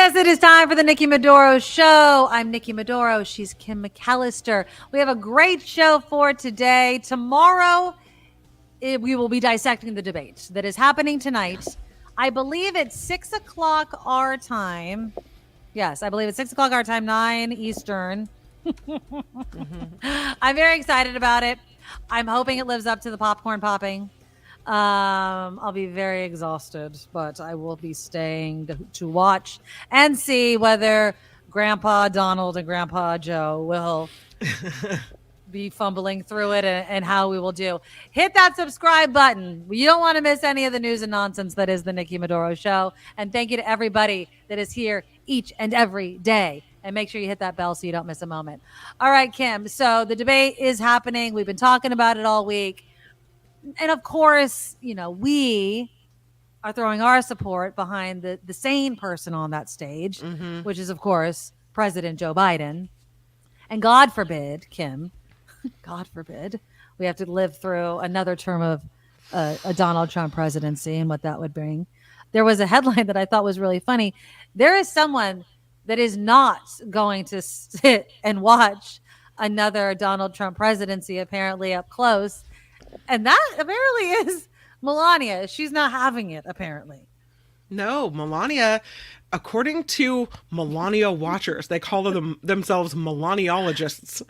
Yes, it is time for the Nikki Maduro Show. I'm Nikki Maduro. She's Kim McAllister. We have a great show for today. Tomorrow, we will be dissecting the debate that is happening tonight. I believe it's 6 o'clock our time. Yes, I believe it's 6 o'clock our time, 9 Eastern. I'm very excited about it. I'm hoping it lives up to the popcorn popping. I'll be very exhausted, but I will be staying to watch and see whether Grandpa Donald and Grandpa Joe will be fumbling through it and how we will do. Hit that subscribe button. You don't want to miss any of the news and nonsense that is the Nikki Maduro Show. And thank you to everybody that is here each and every day. And make sure you hit that bell so you don't miss a moment. All right, Kim. So the debate is happening. We've been talking about it all week. And of course, we are throwing our support behind the sane person on that stage, which is, of course, President Joe Biden. And God forbid, Kim, God forbid, we have to live through another term of a Donald Trump presidency and what that would bring. There was a headline that I thought was really funny. There is someone that is not going to sit and watch another Donald Trump presidency, apparently up close. And that apparently is Melania. She's not having it, apparently. No, Melania, according to Melania watchers, they call themselves Melaniologists.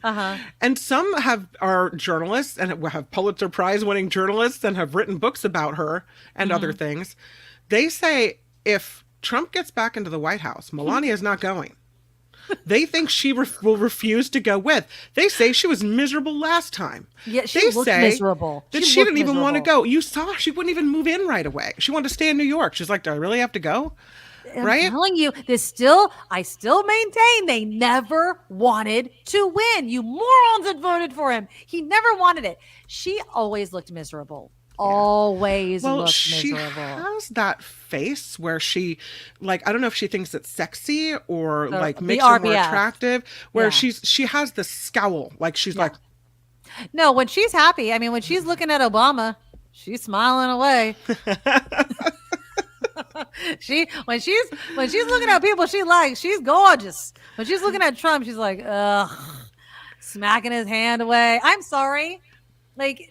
And some are journalists and have Pulitzer Prize winning journalists and have written books about her and other things. They say if Trump gets back into the White House, Melania is not going. They think she will refuse to go with. They say she was miserable last time. Yeah, she looked miserable. That she didn't even want to go. You saw she wouldn't even move in right away. She wanted to stay in New York. She's like, do I really have to go? I'm telling you, I still maintain they never wanted to win. You morons that voted for him. He never wanted it. She always looked miserable. Always looked she miserable. Has that face where she, I don't know if she thinks it's sexy or makes her more attractive, where she has this scowl, she's like. No, when she's happy, I mean, when she's looking at Obama, she's smiling away. when she's looking at people she likes, she's gorgeous. When she's looking at Trump, she's like, ugh, smacking his hand away. I'm sorry.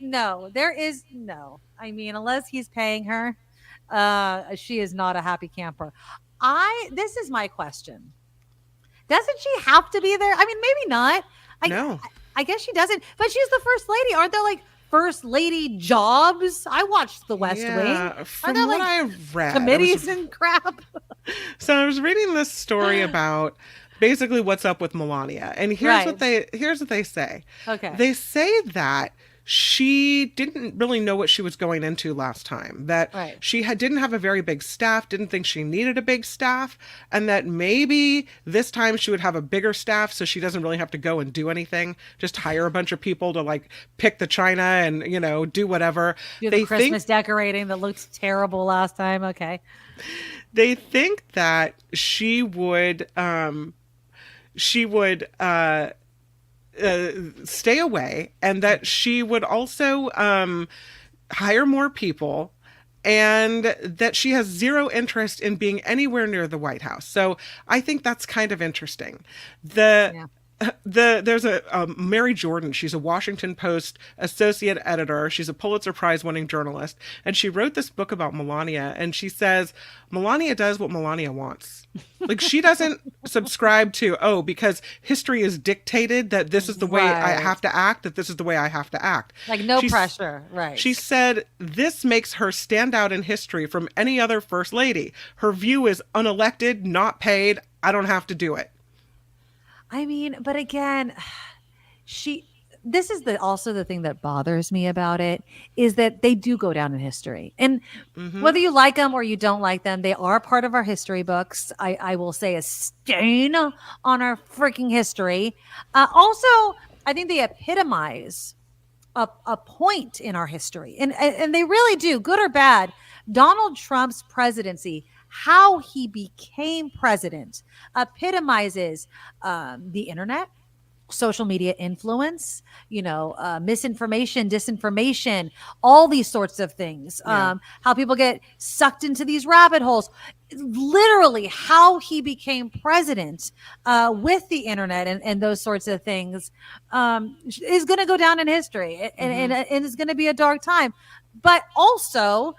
No, there is no. I mean, unless he's paying her, she is not a happy camper. This is my question. Doesn't she have to be there? I mean, maybe not. No. I guess she doesn't. But she's the first lady. Aren't there first lady jobs? I watched The West Wing. From what I read, committees and crap. So I was reading this story about basically what's up with Melania, and here's what they say. Okay. They say that she didn't really know what she was going into last time, that she didn't have a very big staff, didn't think she needed a big staff, and that maybe this time she would have a bigger staff so she doesn't really have to go and do anything, just hire a bunch of people to pick the china and, do whatever. Do the Christmas decorating that looked terrible last time. Okay. They think that she would stay away, and that she would also hire more people, and that she has zero interest in being anywhere near the White House. So I think that's kind of interesting. There's a Mary Jordan. She's a Washington Post associate editor. She's a Pulitzer Prize winning journalist. And she wrote this book about Melania. And she says, Melania does what Melania wants. She doesn't subscribe to, because history is dictated that this is the way I have to act, that this is the way I have to act. No pressure. Right. She said, this makes her stand out in history from any other first lady. Her view is unelected, not paid. I don't have to do it. I mean, but again, this is also the thing that bothers me about it, is that they do go down in history. And whether you like them or you don't like them, they are part of our history books. I will say a stain on our freaking history. Also, I think they epitomize a point in our history. And they really do, good or bad. Donald Trump's presidency, how he became president, epitomizes the internet, social media influence, misinformation, disinformation, all these sorts of things. Yeah. How people get sucked into these rabbit holes. Literally, how he became president with the internet and those sorts of things is going to go down in history, and it's going to be a dark time. But also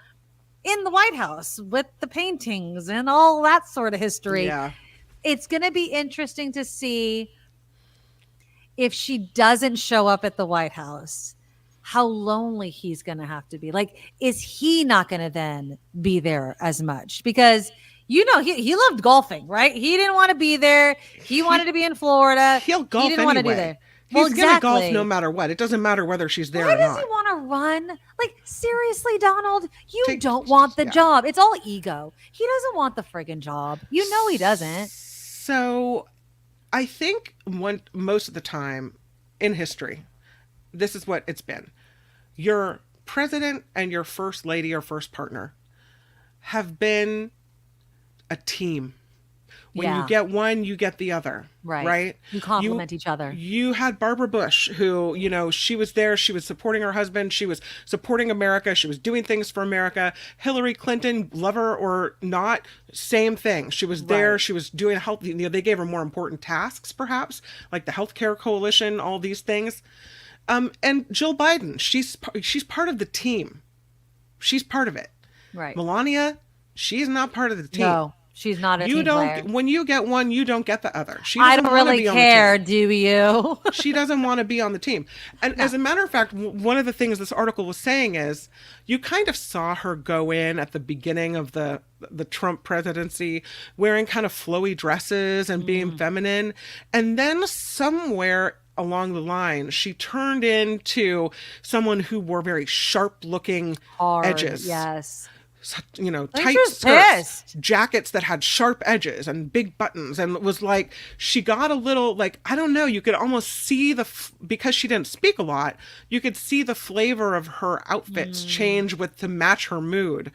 in the White House with the paintings and all that sort of history, Yeah. it's going to be interesting to see if she doesn't show up at the White House, how lonely he's going to have to be. Like, is he not going to then be there as much? Because, he loved golfing, right? He didn't want to be there. He He wanted to be in Florida. he'll He golf didn't want to do anyway. there. Well, He's gonna golf no exactly. matter what. It doesn't matter whether she's there Why or does he not. want to run? Like, seriously, Donald, you Take don't want the yeah. job. It's all ego. He doesn't want the friggin' job. You know he doesn't. So I think most of the time in history, this is what it's been. Your president and your first lady or first partner have been a team. When you Yeah, get one, you get the other, right. right? You You compliment each other. you had Barbara Bush, who, she was there, she was supporting her husband, she was supporting America, she was doing things for America. Hillary Clinton, lover or not, same thing. She was there, Right. she was doing health, they gave her more important tasks perhaps, like the healthcare coalition, all these things. And Jill Biden, she's part of the team. She's part of it. Right. Melania, she's not part of the team. No, she's not a You team player. don't, when you get one, you don't get the other. She I doesn't don't want to really be on the care, team. do you? She doesn't want to be on the team. And No. as a matter of fact, one of the things this article was saying is you kind of saw her go in at the beginning of the Trump presidency wearing kind of flowy dresses and being feminine. And then somewhere along the line, she turned into someone who wore very sharp looking Hard, edges, yes. I think she tight was skirts, pissed. jackets that had sharp edges and big buttons. And it was like, she got a little, like, I don't know, you could almost see because she didn't speak a lot, you could see the flavor of her outfits change to match her mood.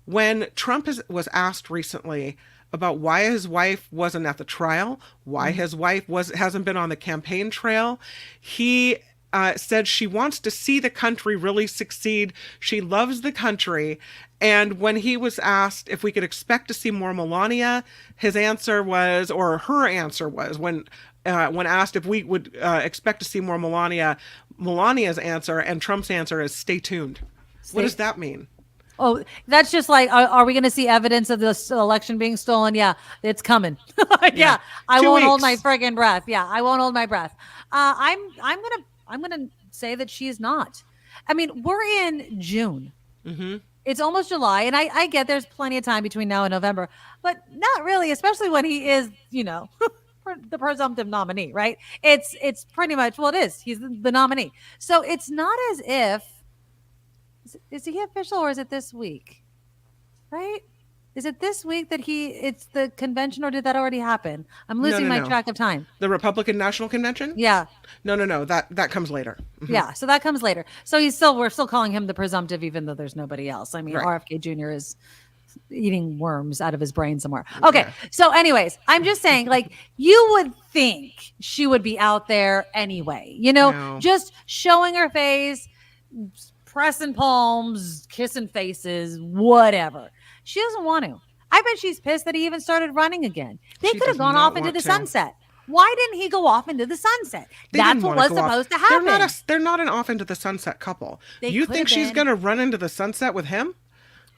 When Trump was asked recently about why his wife wasn't at the trial, why his wife hasn't been on the campaign trail, he said she wants to see the country really succeed. She loves the country. And when he was asked if we could expect to see more Melania, his answer was, or her answer was, when asked if we would expect to see more Melania, Melania's answer and Trump's answer is stay tuned. What does that mean? Oh, that's just like, are we going to see evidence of this election being stolen? Yeah, it's coming. Yeah, I 2 won't hold my weeks. friggin' breath. Yeah, I won't hold my breath. I'm gonna say that she's not. I mean, we're in June. It's almost July, and I get there's plenty of time between now and November, but not really, especially when he is, the presumptive nominee, right? It's pretty much, well, it is. He's the nominee. So it's not as if, is he official or is it this week? Right? Is it this week that it's the convention, or did that already happen? I'm No, losing no, my no. track of time. The Republican National Convention? Yeah. No, no, no. That comes later. Yeah. So that comes later. So we're still calling him the presumptive, even though there's nobody else. I mean, Right. RFK Jr. is eating worms out of his brain somewhere. Okay. Yeah. So anyways, I'm just saying, like, you would think she would be out there anyway, No. just showing her face, pressing palms, kissing faces, whatever. She doesn't want to. I bet she's pissed that he even started running again. They She could have does gone not off into want the to. sunset. Why didn't he go off into the sunset? They That's didn't what want was go off. supposed to happen. They're not an off into the sunset couple. They You could think have she's been. going to run into the sunset with him?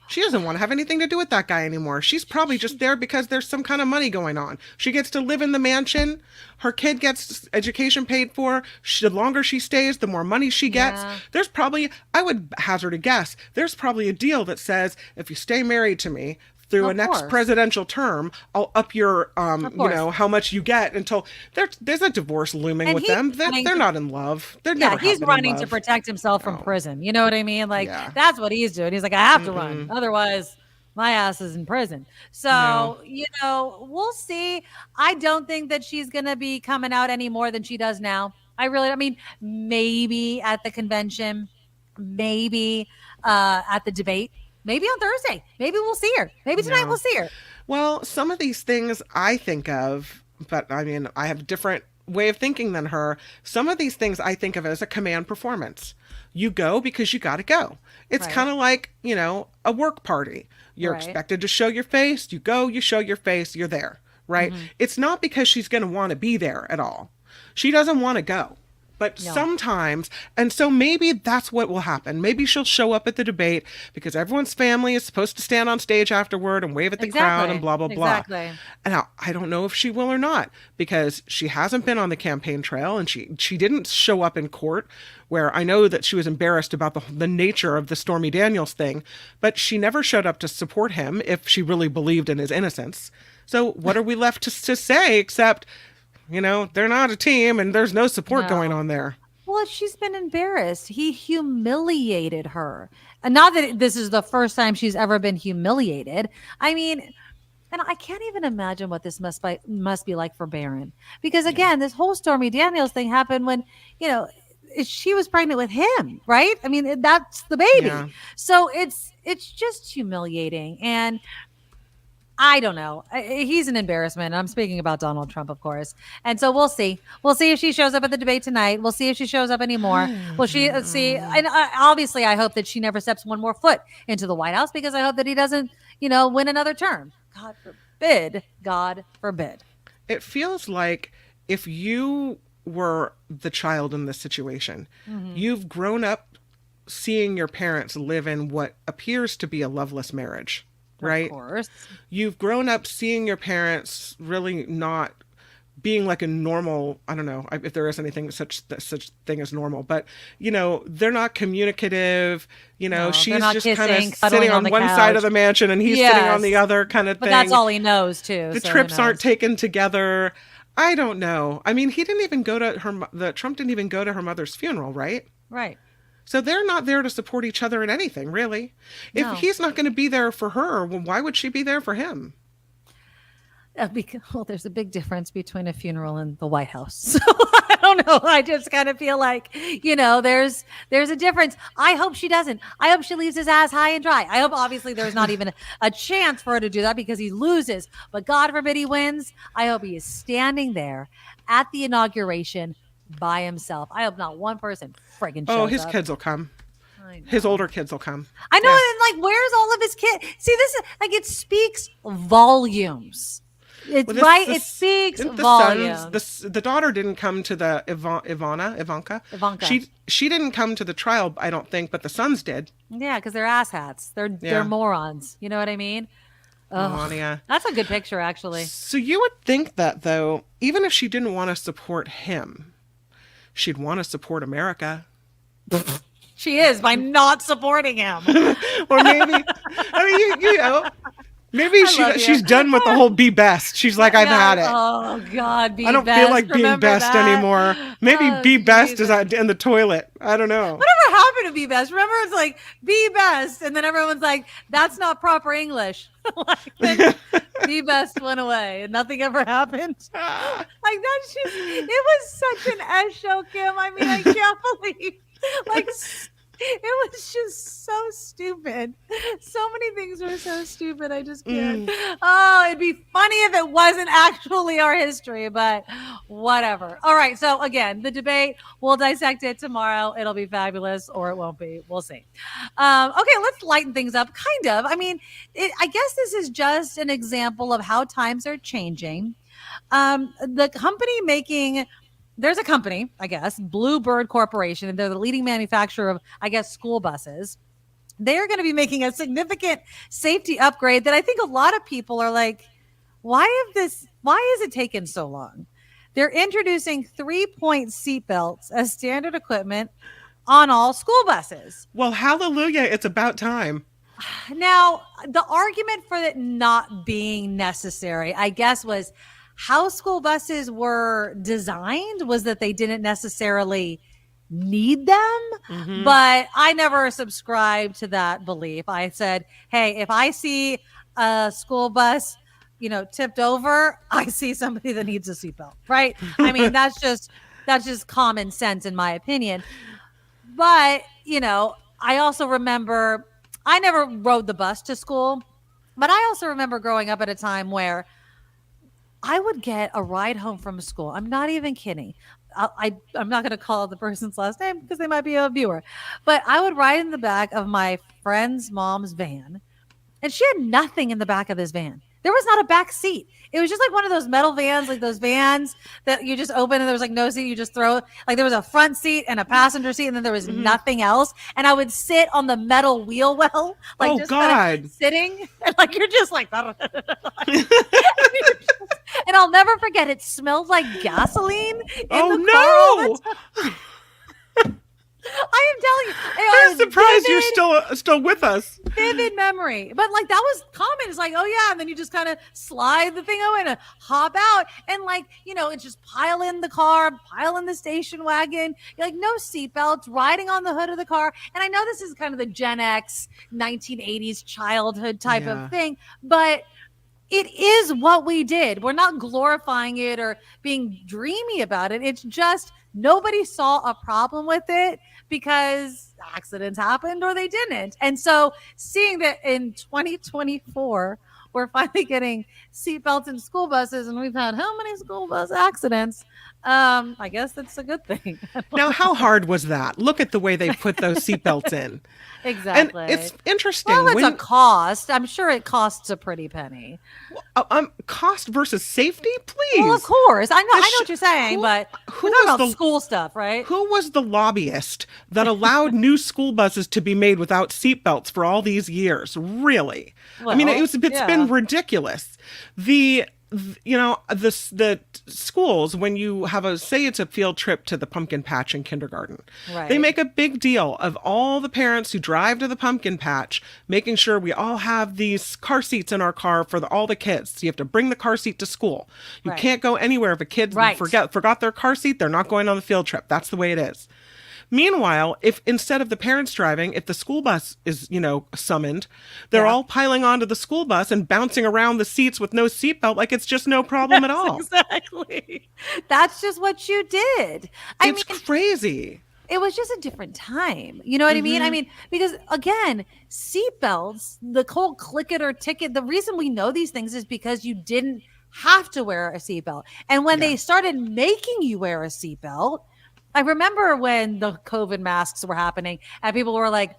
She doesn't want to have anything to do with that guy anymore. She's probably just there because there's some kind of money going on. She gets to live in the mansion. Her kid gets education paid for. The longer she stays, the more money she gets. Yeah. There's probably, I would hazard a guess, there's probably a deal that says, if you stay married to me through a Of next course. presidential term, I'll up your, course. how much you get until there's a divorce looming And with he's them. running They're to- not in love. They're Yeah, never he's have been in running to love. protect himself from prison. You know what I mean? Like, Yeah. that's what he's doing. He's like, I have to run. Otherwise, my ass is in prison. So, No. we'll see. I don't think that she's going to be coming out any more than she does now. I mean, maybe at the convention, maybe at the debate, maybe on Thursday. Maybe we'll see her. Maybe tonight No. we'll see her. Well, some of these things I think of, but I mean, I have different way of thinking than her. Some of these things I think of as a command performance. You go because you got to go. It's Right. kind of like, a work party. You're Right. expected to show your face. You go, you show your face, you're there, right? Hmm. It's not because she's going to want to be there at all. She doesn't want to go. But No. sometimes, and so maybe that's what will happen. Maybe she'll show up at the debate because everyone's family is supposed to stand on stage afterward and wave at the crowd and Exactly. blah, blah, blah. Exactly. And now, I don't know if she will or not because she hasn't been on the campaign trail and she didn't show up in court where I know that she was embarrassed about the nature of the Stormy Daniels thing, but she never showed up to support him if she really believed in his innocence. So what are we left to say except they're not a team and there's no support going No. on there. Well, she's been embarrassed. He humiliated her. And not that this is the first time she's ever been humiliated. I mean, and I can't even imagine what this must be like for Barron. Because Yeah. again, this whole Stormy Daniels thing happened when, you know, she was pregnant with him, right? I mean, that's the baby. Yeah. So it's just humiliating. And I don't know. He's an embarrassment. I'm speaking about Donald Trump, of course. And so we'll see. We'll see if she shows up at the debate tonight. We'll see if she shows up anymore. We'll she see. And obviously, I hope that she never steps one more foot into the White House because I hope that he doesn't, win another term. God forbid. God forbid. It feels like if you were the child in this situation, Mm-hmm. you've grown up seeing your parents live in what appears to be a loveless marriage, Of right? course. You've grown up seeing your parents really not being like a normal, I don't know if there is anything such thing as normal, but they're not communicative. No, they're She's not just kind kissing, of cuddling sitting on on the one side of couch. the mansion and he's sitting on the Yes. other kind of But that's thing. all he knows too. The So who trips aren't knows? taken together. I don't know. I mean, he didn't even go to the Trump didn't even go to her mother's funeral, right? Right. So they're not there to support each other in anything, really. If No. he's not going to be there for her, well, why would she be there for him? Well, there's a big difference between a funeral and the White House. So I don't know. I just kind of feel like, there's a difference. I hope she doesn't. I hope she leaves his ass high and dry. I hope obviously there's not even a chance for her to do that because he loses. But God forbid he wins. I hope he is standing there at the inauguration by himself. I hope not one person friggin' Oh, shows his up. kids will come. I His know. older kids will come. I know, Yeah. and like, where's all of his kids? See, this is like it speaks volumes. It's Well, right. It speaks didn't volumes. the daughter didn't come to the Ivanka. Ivanka. She didn't come to the trial, I don't think, but the sons did. Yeah, because they're asshats. They're Yeah. morons. You know what I mean? Ugh. Melania. That's a good picture, actually. So you would think that though, even if she didn't want to support him, she'd want to support America. She is by not supporting him. Or maybe, I mean, maybe love you. she's done with the whole be best. She's like, I've had it. Oh God, be I don't best. feel like being Remember best that? anymore. Maybe Oh, be best Jesus. is in the toilet. I don't know. Whatever happened to be best? Remember, it's like be best, and then everyone's like, "That's not proper English." Like, then be best went away, and nothing ever happened. Like that's just it was such an S show, Kim. I mean, I can't believe like it was just so stupid. So many things were so stupid. I just can't. Oh, it'd be funny if it wasn't actually our history, but whatever. All right. So again, the debate, we'll dissect it tomorrow. It'll be fabulous or it won't be. We'll see. Okay, let's lighten things up. Kind of. I mean, I guess this is just an example of how times are changing. The company making there's a company, I guess, Bluebird Corporation, and they're the leading manufacturer of, I guess, school buses. They're going to be making a significant safety upgrade that I think a lot of people are like, why is it taking so long? They're introducing 3-point seatbelts as standard equipment on all school buses. Well, hallelujah. It's about time. Now, the argument for it not being necessary, I guess, was how school buses were designed was that they didn't necessarily need them. Mhm. But I never subscribed to that belief. I said, hey, if I see a school bus, tipped over, I see somebody that needs a seatbelt, right? I mean, that's just common sense in my opinion. But, I also remember I never rode the bus to school, but I also remember growing up at a time where I would get a ride home from school. I'm not even kidding. I'm not going to call the person's last name because they might be a viewer, but I would ride in the back of my friend's mom's van, and she had nothing in the back of this van. There was not a back seat. It was just like one of those metal vans, like those vans that you just open and there was like no seat. You just throw, like there was a front seat and a passenger seat, and then there was nothing else. And I would sit on the metal wheel well, like Oh just kind God. of sitting, and like you're just like, and I'll never forget. It smelled like gasoline in the car all the Oh no. time. I am telling you, I'm surprised you're still with us. vivid memory. But like that was common. It's like, oh yeah, and then you just kind of slide the thing over and hop out, and like it's just pile in the car, pile in the station wagon. You're like no seatbelts, riding on the hood of the car. And I know this is kind of the Gen X 1980s childhood type of thing, but it is what we did. We're not glorifying it or being dreamy about it. It's just nobody saw a problem with it because accidents happened or they didn't. And so seeing that in 2024, we're finally getting seatbelts in school buses, and we've had how many school bus accidents? I guess that's a good thing. Now, how hard was that? Look at the way they put those seatbelts in. Exactly. And it's interesting. Well, it's a cost. I'm sure it costs a pretty penny. Cost versus safety, please. Well, of course. I know what you're saying, but who we're talking was about the school stuff, right? Who was the lobbyist that allowed new school buses to be made without seatbelts for all these years? Really? I mean, it's been ridiculous. The schools, when you have it's a field trip to the pumpkin patch in kindergarten, they make a big deal of all the parents who drive to the pumpkin patch, making sure we all have these car seats in our car for all the kids. So you have to bring the car seat to school. You can't go anywhere if a kid forgot their car seat. They're not going on the field trip. That's the way it is. Meanwhile, if instead of the parents driving, if the school bus is, summoned, they're all piling onto the school bus and bouncing around the seats with no seatbelt like it's just no problem at all. Exactly. That's just what you did. It's crazy. It was just a different time. You know what I mean? I mean, because again, seatbelts, the whole click it or ticket, the reason we know these things is because you didn't have to wear a seatbelt. And when they started making you wear a seatbelt, I remember when the COVID masks were happening and people were like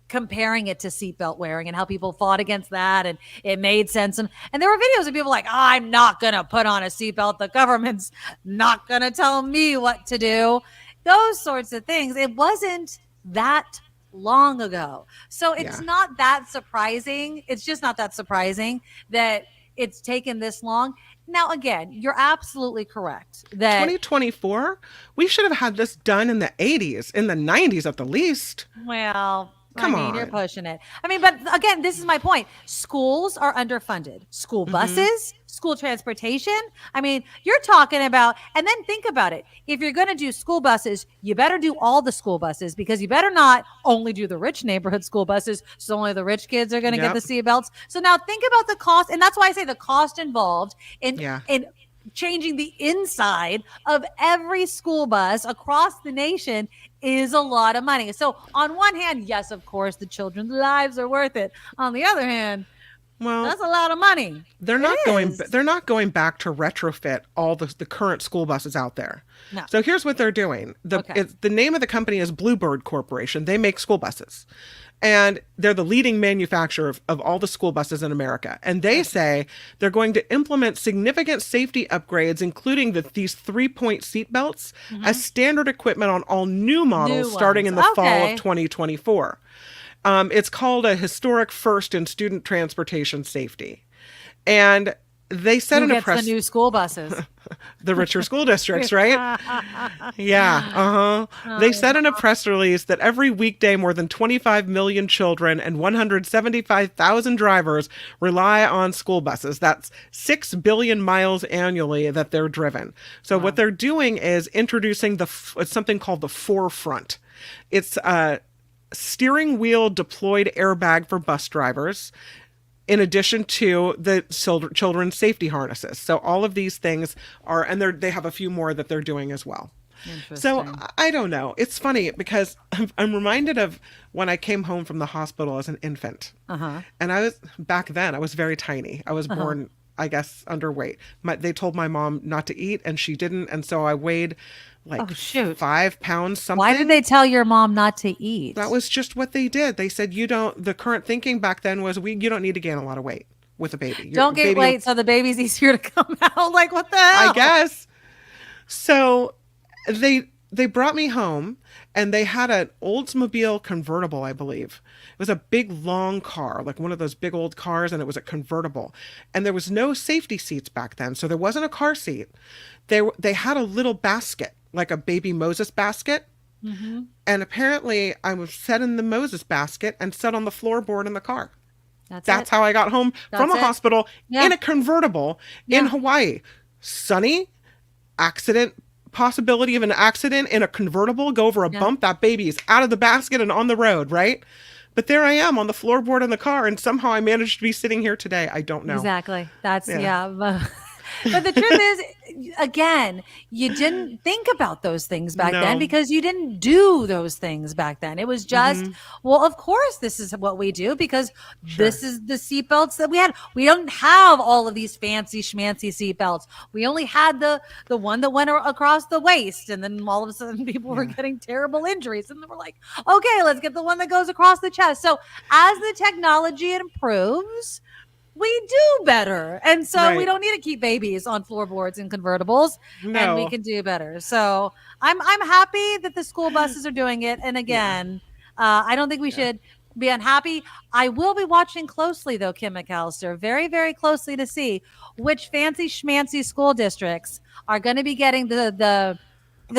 comparing it to seatbelt wearing and how people fought against that, and it made sense. And there were videos of people like, I'm not going to put on a seatbelt. The government's not going to tell me what to do. Those sorts of things. It wasn't that long ago. So it's not that surprising. It's just not that surprising that it's taken this long. Now, again, you're absolutely correct that 2024, we should have had this done in the 80s, in the 90s at the least. Well, Come on. you're pushing it. I mean, but again, this is my point. Schools are underfunded. School buses, school transportation. I mean, you're talking about, and then think about it. If you're going to do school buses, you better do all the school buses, because you better not only do the rich neighborhood school buses, so only the rich kids are going to get the seatbelts. So now think about the cost, and that's why I say the cost involved in changing the inside of every school bus across the nation is a lot of money. So on one hand, yes, of course, the children's lives are worth it. On the other hand, well, that's a lot of money. They're not going back to retrofit all the current school buses out there. No. So here's what they're doing. The name of the company is Bluebird Corporation. They make school buses. And they're the leading manufacturer of all the school buses in America. And they say they're going to implement significant safety upgrades, including these 3-point seat belts, as standard equipment on all new models starting in the fall of 2024. It's called a historic first in student transportation safety. And they said in a press... the new school buses? The richer school districts, right? They said in a press release that every weekday more than 25 million children and 175,000 drivers rely on school buses. That's 6 billion miles annually that they're driven. So what they're doing is introducing something called the Forefront. It's a steering wheel deployed airbag for bus drivers, in addition to the children's safety harnesses. So all of these things are, and they have a few more that they're doing as well. So I don't know. It's funny because I'm reminded of when I came home from the hospital as an infant. And back then I was very tiny. I was born I guess, underweight. They told my mom not to eat, and she didn't. And so I weighed Oh, like shoot. 5 pounds Why did something. they tell your mom not to That eat? was just what they did. They said, the current thinking back then was you don't need to gain a lot of weight with a baby. Your Don't get baby, weight so the baby's easier to come out. Like, what the I hell? guess. So they brought me home and they had an Oldsmobile convertible, I believe. It was a big long car, like one of those big old cars, and it was a convertible. And there was no safety seats back then, so there wasn't a car seat. They had a little basket, like a baby Moses basket. Mm-hmm. And apparently I was set in the Moses basket and set on the floorboard in the car. That's That's it. how I got home from That's a it. hospital Yeah. in a convertible in Yeah. Hawaii. Sunny, accident, possibility of an accident in a convertible, go over a Yeah. bump, that baby is out of the basket and on the road, right? But there I am on the floorboard in the car, and somehow I managed to be sitting here today. I don't know. Exactly. That's, Yeah. yeah. But the truth is, again, you didn't think about those things back then No. because you didn't do those things back then. It was just, well, of course, this is what we do because Sure. this is the seatbelts that we had. We don't have all of these fancy schmancy seatbelts. We only had the one that went across the waist, and then all of a sudden people were getting terrible injuries, and then we're like, okay, let's get the one that goes across the chest. So as the technology improves, we do better. And so we Right. don't need to keep babies on floorboards and convertibles, and we No. can do better. So I'm happy that the school buses are doing it. And again, I don't think we should be unhappy. I will be watching closely though, Kim McAllister, very, very closely to see which fancy schmancy school districts are going to be getting the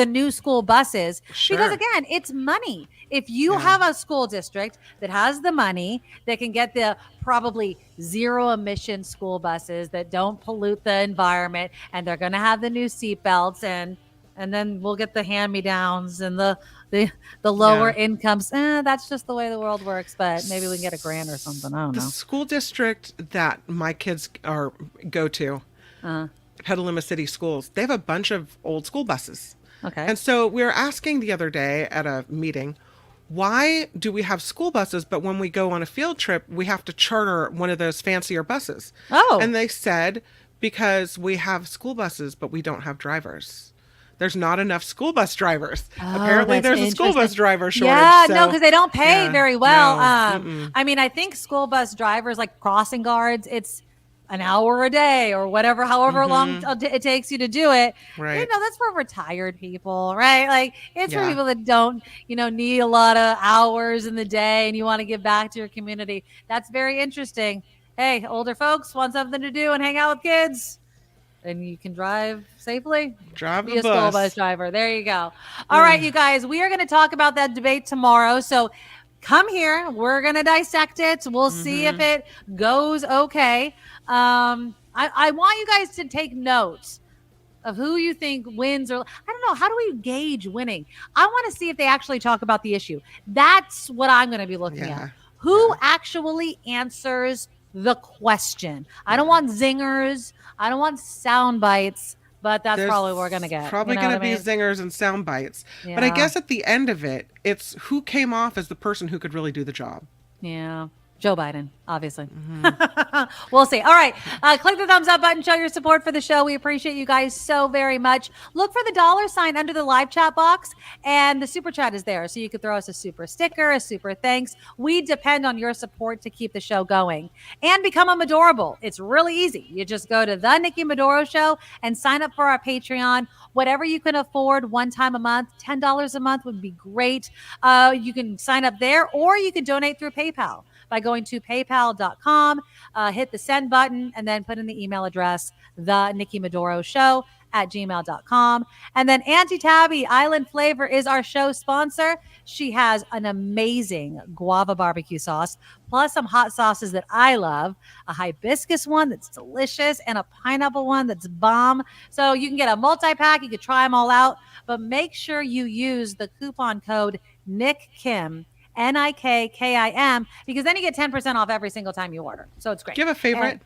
new school buses, Sure. because again, it's money. If you Yeah. have a school district that has the money, that can get the probably zero emission school buses that don't pollute the environment, and they're going to have the new seat belts, and then we'll get the hand-me-downs and the lower incomes. That's just the way the world works, but maybe we can get a grant or something. I don't The know. school district that my kids go to, Petaluma City Schools, they have a bunch of old school buses. Okay. And so we were asking the other day at a meeting, why do we have school buses, but when we go on a field trip, we have to charter one of those fancier buses? Oh. And they said, because we have school buses, but we don't have drivers. There's not enough school bus drivers. Apparently, that's there's a school bus interesting. driver shortage. Yeah, so, no, because they don't pay yeah, very well. no, I mean, I think school bus drivers, like crossing guards, it's an hour a day or whatever, however long it takes you to do it. Right. You know, that's for retired people, right? Like, it's for Yeah. people that don't, need a lot of hours in the day and you want to give back to your community. That's very interesting. Hey, older folks want something to do and hang out with kids, and you can drive safely. Drive Be the a school bus. bus driver. There you go. All right, you guys, we are going to talk about that debate tomorrow. So come here. We're going to dissect it. We'll see if it goes okay. I want you guys to take notes of who you think wins, or I don't know. How do we gauge winning? I want to see if they actually talk about the issue. That's what I'm going to be looking at. Who actually answers the question? I don't want zingers. I don't want sound bites, but that's probably what we're going to get. Probably You know going to what I be mean? zingers and sound bites. But I Yeah. guess at the end of it, it's who came off as the person who could really do the job. Yeah. Joe Biden, obviously. We'll see. All right. Click the thumbs up button. Show your support for the show. We appreciate you guys so very much. Look for the $sign under the live chat box, and the super chat is there. So you could throw us a super sticker, a super thanks. We depend on your support to keep the show going. And become a Madorable. It's really easy. You just go to The Nikki Maduro Show and sign up for our Patreon. Whatever you can afford, one time a month, $10 a month would be great. You can sign up there, or you can donate through PayPal by going to paypal.com, hit the send button, and then put in the email address, the Nikki Maduro Show @gmail.com. And then Auntie Tabby Island Flavor is our show sponsor. She has an amazing guava barbecue sauce, plus some hot sauces that I love, a hibiscus one that's delicious, and a pineapple one that's bomb. So you can get a multi-pack. You can try them all out, but make sure you use the coupon code NICKKIM, NIKKIM, because then you get 10% off every single time you order. So it's great. Do you have a favorite? And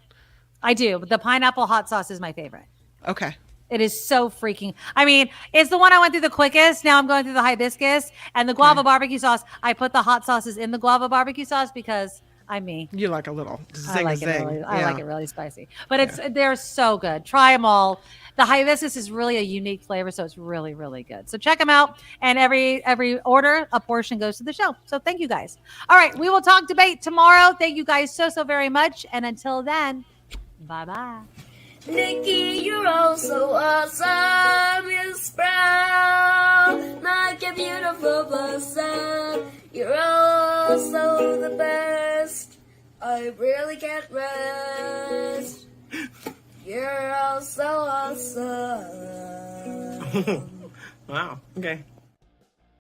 I do. The pineapple hot sauce is my favorite. Okay. It is so freaking, I mean, it's the one I went through the quickest. Now I'm going through the hibiscus and the guava barbecue sauce. I put the hot sauces in the guava barbecue sauce because I'm me. You like a little I zing a like it zing. really. I Yeah. like it really spicy, but they're so good. Try them all. The hibiscus is really a unique flavor, so it's really really good. So check them out. And every order, a portion goes to the show. So thank you guys. All right, we will talk debate tomorrow. Thank you guys so very much. And until then, bye bye. Nikki, you're all so awesome. You sprout like a beautiful blossom. You're also the best. I really can't rest. You're all so awesome. Wow. Okay.